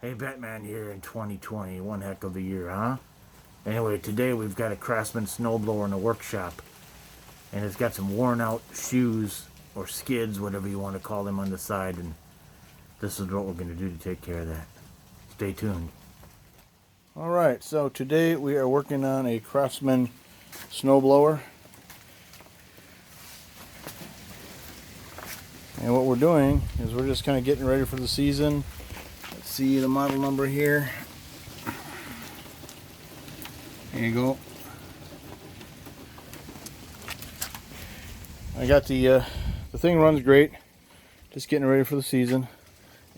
Hey, Batman here in 2020. One heck of a year, huh? Anyway, today we've got a Craftsman snowblower in the workshop, and it's got some worn out shoes, or skids, whatever you want to call them, on the side, and this is what we're going to do to take care of that. Stay tuned. Alright, so today we are working on a Craftsman snowblower. And what we're doing is we're just kind of getting ready for the season. Let's see the model number here. There you go. I got the thing runs great. Just getting ready for the season.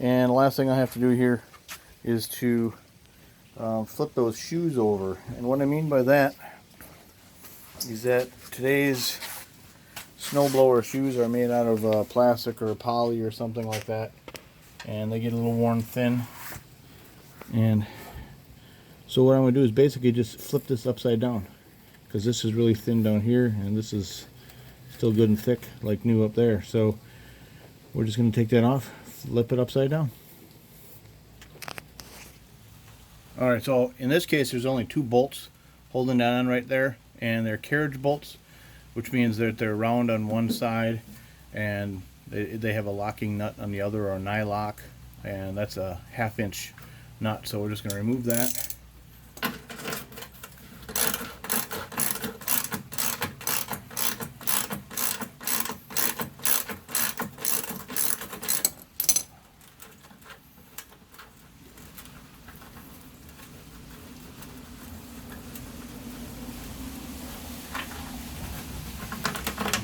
And the last thing I have to do here is to flip those shoes over. And what I mean by that is that today's snowblower shoes are made out of plastic or poly or something like that, and they get a little worn thin. And so what I'm going to do is basically just flip this upside down, because this is really thin down here and this is still good and thick like new up there. So we're just going to take that off, flip it upside down. Alright, so in this case there's only two bolts holding that on right there, and they're carriage bolts, which means that they're round on one side and they have a locking nut on the other, or a nylock, and that's a 1/2 inch nut. So we're just going to remove that.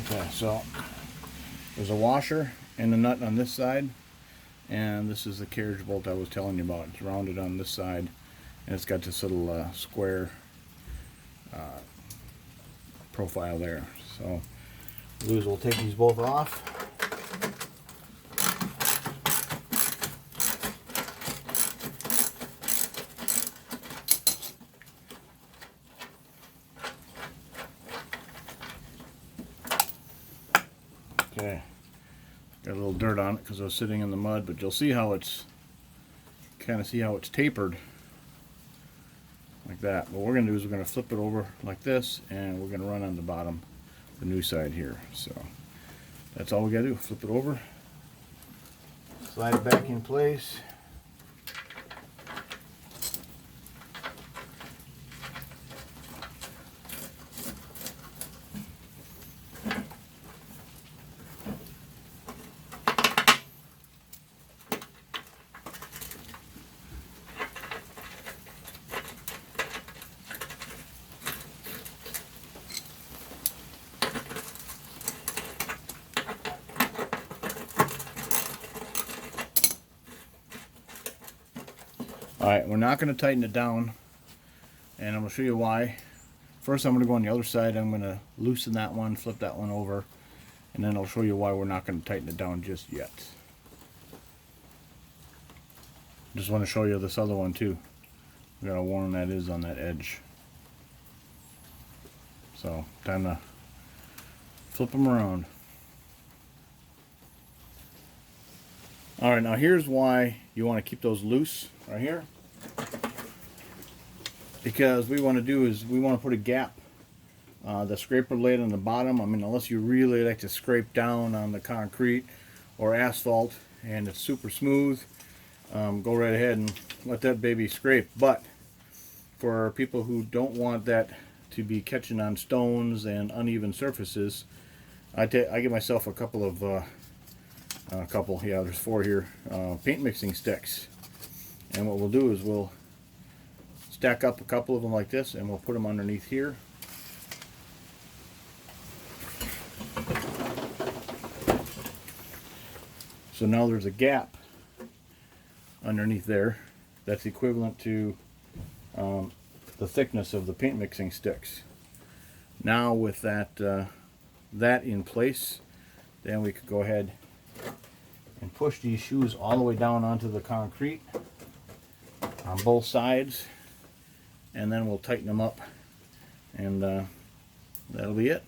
Okay, so there's a washer and a nut on this side, and this is the carriage bolt I was telling you about. It's rounded on this side, and it's got this little square profile there. So we'll take these both off. Okay, got a little dirt on it because I was sitting in the mud, but you'll see how it's tapered like that. What we're going to do is we're going to flip it over like this, and we're going to run on the bottom, the new side here. So that's all we got to do. Flip it over, slide it back in place. Alright, we're not going to tighten it down, and I'm going to show you why. First, I'm going to go on the other side. I'm going to loosen that one, flip that one over, and then I'll show you why we're not going to tighten it down just yet. Just want to show you this other one too. Look how worn that is on that edge. So, time to flip them around. Alright, now here's why you want to keep those loose right here. Because what we want to do is we want to put a gap. The scraper blade on the bottom, I mean, unless you really like to scrape down on the concrete or asphalt and it's super smooth, go right ahead and let that baby scrape. But for people who don't want that to be catching on stones and uneven surfaces, I give myself a couple of there's 4 here, paint mixing sticks. And what we'll do is we'll stack up a couple of them like this, and we'll put them underneath here. So now there's a gap underneath there that's equivalent to the thickness of the paint mixing sticks. Now with that in place, then we could go ahead and push these shoes all the way down onto the concrete on both sides, and then we'll tighten them up, and that'll be it.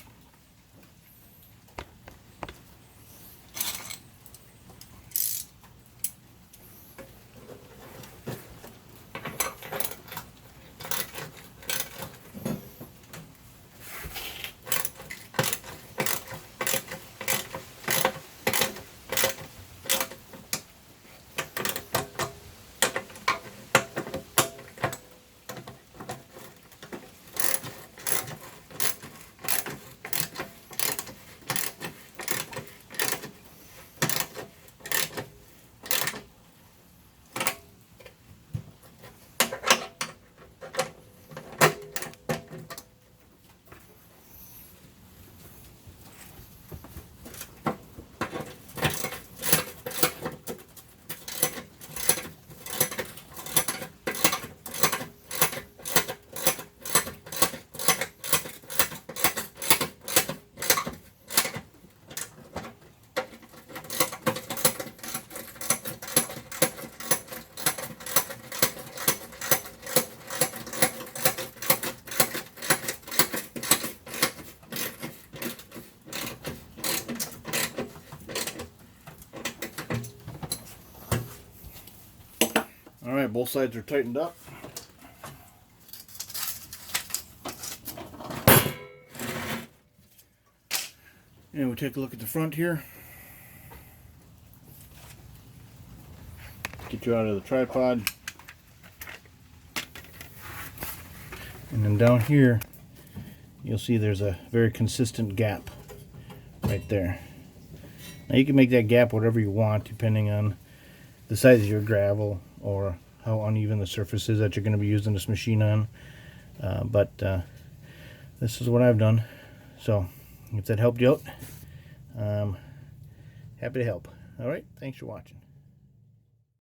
All right, both sides are tightened up. And we take a look at the front here. Get you out of the tripod. And then down here, you'll see there's a very consistent gap right there. Now you can make that gap whatever you want depending on the size of your gravel or how uneven the surface is that you're going to be using this machine on. But this is what I've done. So if that helped you out, happy to help. All right, thanks for watching.